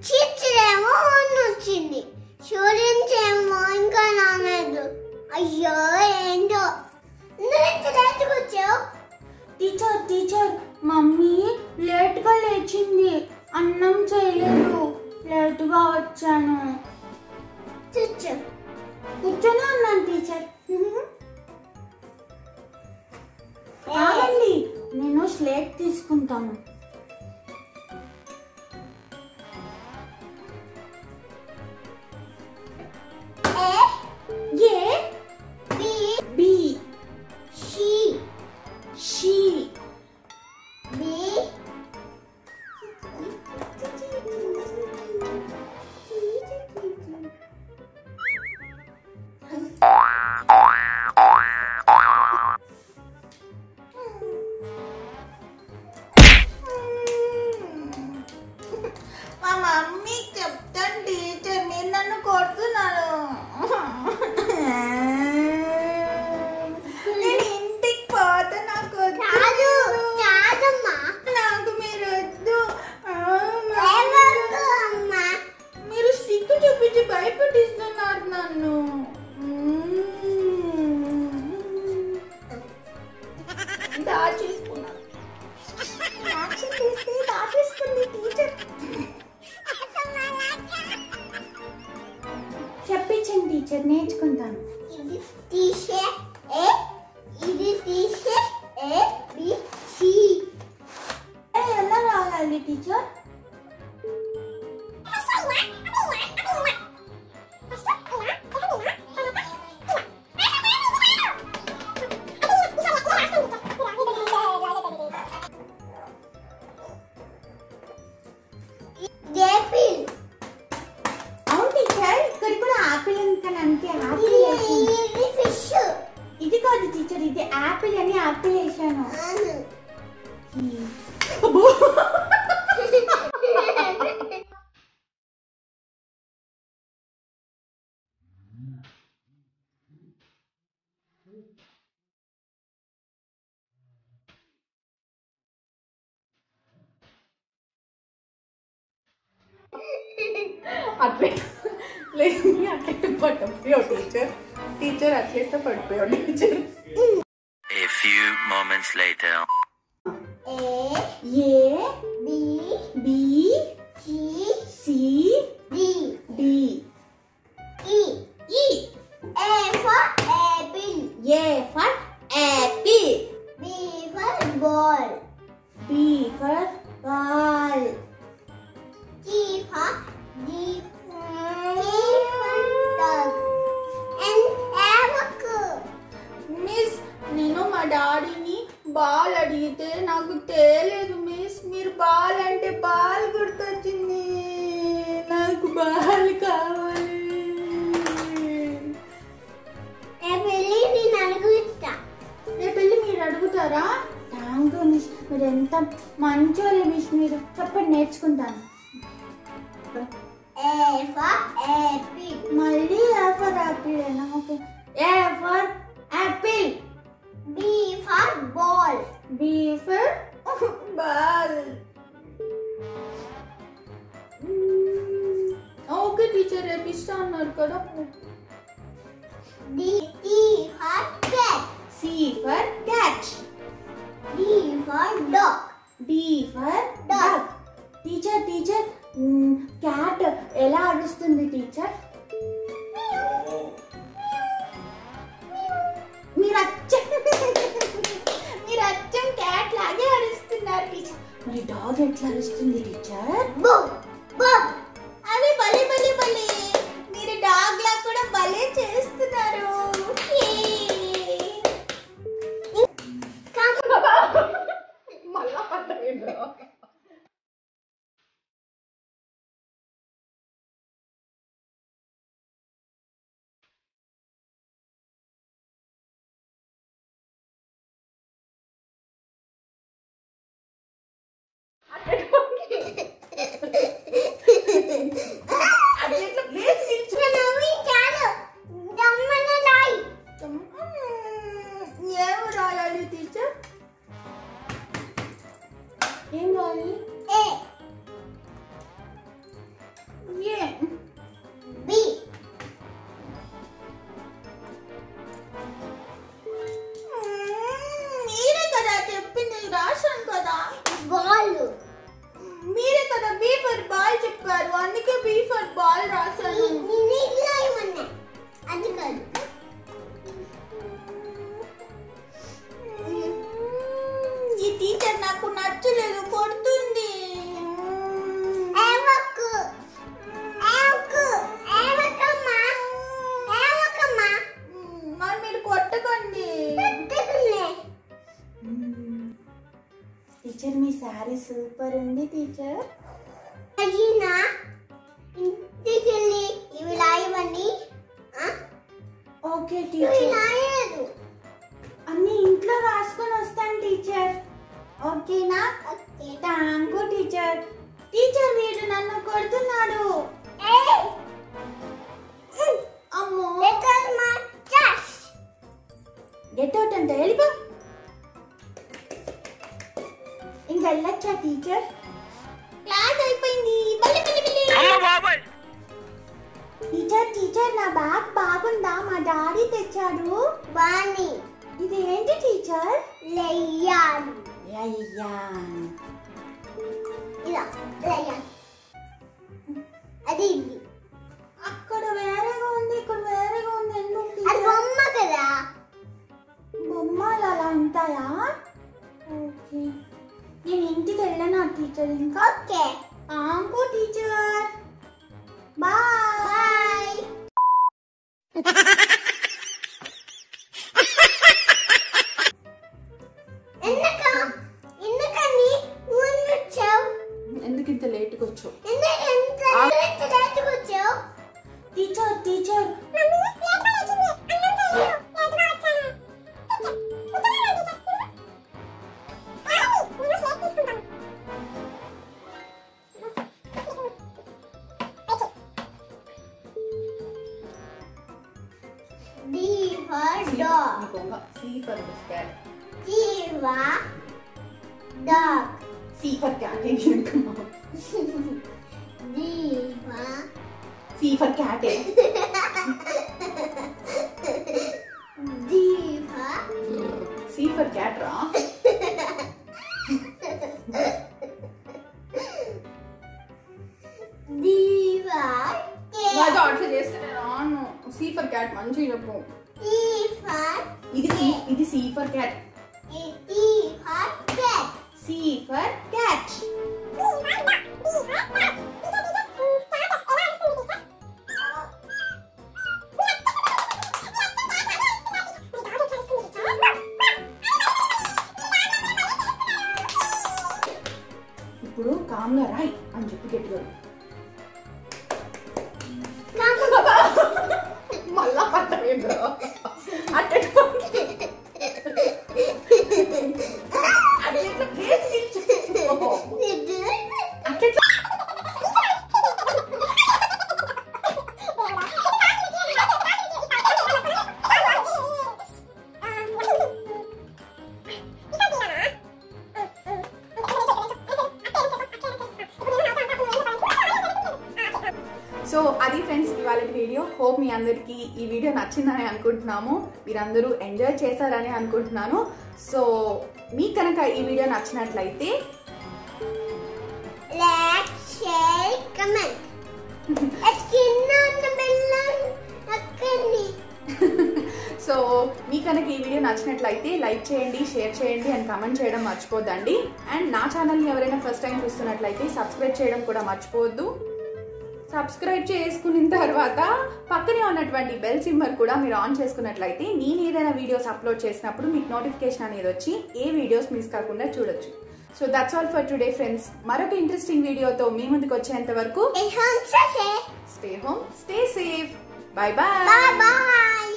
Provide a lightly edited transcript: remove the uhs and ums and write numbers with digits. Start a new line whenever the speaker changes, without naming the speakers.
చిచ్చేమో వచ్చింది, స్టూడెంట్స్ ఏమో ఇంకా రాలేదు. అయ్యో ఏంటో వచ్చావు.
టీచర్ మమ్మీ లేట్గా లేచింది, అన్నం చేయలేదు, లేటుగా వచ్చాను. కూర్చొని ఉన్నాను టీచర్. ఆగండి, నేను స్లేట్ తీసుకుంటాను. మా మమ్మీ చెప్తాను టీచర్, మీరు నన్ను కొడుతున్నారు. నేను ఇంటికి పోతే నాకు నాకు మీరు వద్దు. మీరు స్టిక్ చూపించి భయపెట్టిస్తున్నారు నన్ను. దాచేసుకుంది టీచర్. చెప్పించండి టీచర్, నేర్చుకుంటాను. ఎలా రాయాలి టీచర్? అవును టీచర్, ఇక్కడ కూడా ఆపిల్ అంతే. ఇది కాదు టీచర్, ఇది ఆపిల్ అని ఆపిల్ వేసాను. అట్లయితే పడిపోయావు టీచర్. అట్లయితే పడిపోయావు teacher.
A few moments later.
A for apple.
B for ball.
B for ball.
G for dog. And
miss, నేను మా డాడీని బాల్ అడిగితే నాకు తెలియదు మిస్. మీరు బాల్ అంటే బాల్ గుర్తొచ్చింది. నాకు బాల్ కావాలి. పెళ్ళి మీరు అడుగుతారా? థ్యాంక్ యూ మిస్, మీరు ఎంత మంచోళ్ళు మిస్. మీరు చెప్పండి, నేర్చుకుంటాను.
A for apple.
మళ్ళీ A for apple ఏనా? Okay. A for apple.
B for ball.
B for ball. Okay teacher, రేపు ఇస్తా అన్నారు కదా.
D for cat.
C for cat.
D for dog.
D for dog. Teacher cat ఎలా అరుస్తుంది teacher? మీరు అచ్చం క్యాట్ లాగే అరుస్తున్నారు టీచర్. మరి డాగ్ ఎట్లా అరుస్తుంది టీచర్? అవి భలే. మీరు డాగ్ లా కూడా భలే చేస్తున్నారు. బాల్ రాసాను.
అది కాదు.
ఈ టీచర్ నాకు నచ్చలేదు, కొడుతుంది. మరి మీరు కొట్టకండి. టీచర్ మీ శారీ సూపర్ ఉంది టీచర్.
ఇంటికెళ్ళి ఇవి రాయవని.
ఓకే టీచర్, అన్ని ఇంట్లో రాసుకొని వస్తాను టీచర్. ఓకేనా? Thank you teacher. టీచర్ వీడు నన్ను కొడుతున్నాడు. అమ్మో, గెట్ అవుట్ అంటే వెళ్ళిపో. ఇంకా వెళ్ళొచ్చా టీచర్? క్లాస్ అయిపోయింది. టీచర్ టీచర్ నా బ్యాగ్ బాగుందా? మా డాడీ తెచ్చాడు.
బాని
ఇది ఏంటి టీచర్?
లయ్యాన్.
లయ్యాన్.
ఇలా లయ్యాన్. అది ఇది.
అక్కడ వేరేగా ఉంది, ఇక్కడ వేరేగా ఉంది. ఎందుకు?
అది బొమ్మ కదా.
బొమ్మలు అలా ఉంటాయా? ఓకే, నేను ఇంటికి వెళ్ళనా టీచర్? ఇంకా
okay.
Thank you teacher. Bye. ఎందుకు ఇంత లేట్గా వచ్చావు? Teacher teacher
D for dog.
C for cat.
D for dog.
C for cat.
D for
C for cat.
D for
C for cat ra.
D for
నా
cat.
Dot చేస్తే రాను. C for cat మంచిగా చెప్పు.
D for
ఇది C for cat.
D for cat.
C for cat. ఇప్పుడు కామ్గా రాయ్ అని చెప్పి గట్టిగా మళ్ళా పట్టలేదు. సో అది ఫ్రెండ్స్ ఇవాళ వీడియో. హోప్ మీ అందరికీ ఈ వీడియో నచ్చిందని అనుకుంటున్నాము, మీరందరూ ఎంజాయ్ చేశారని అనుకుంటున్నాను. సో మీకు కనుక ఈ వీడియో నచ్చినట్లయితే
Like, share, comment.
సో మీకు కనుక ఈ వీడియో నచ్చినట్లయితే లైక్ చేయండి, షేర్ చేయండి అండ్ కామెంట్ చేయడం మర్చిపోద్దండి. అండ్ నా ఛానల్ని ఎవరైనా ఫస్ట్ టైం చూస్తున్నట్లయితే సబ్స్క్రైబ్ చేయడం కూడా మర్చిపోవద్దు. సబ్స్క్రైబ్ చేసుకున్న తర్వాత పక్కనే ఉన్నటువంటి బెల్ సింబల్ కూడా మీరు ఆన్ చేసుకున్నట్లయితే నేను ఏదైనా వీడియోస్ అప్లోడ్ చేసినప్పుడు మీకు నోటిఫికేషన్ అనేది వచ్చి ఏ వీడియోస్ మిస్ కాకుండా చూడొచ్చు. So that's all for today friends. మరొక ఇంట్రెస్టింగ్ వీడియోతో మీ ముందుకు వచ్చేంత వరకు
Stay home,
stay home, stay safe. Bye bye.
bye bye.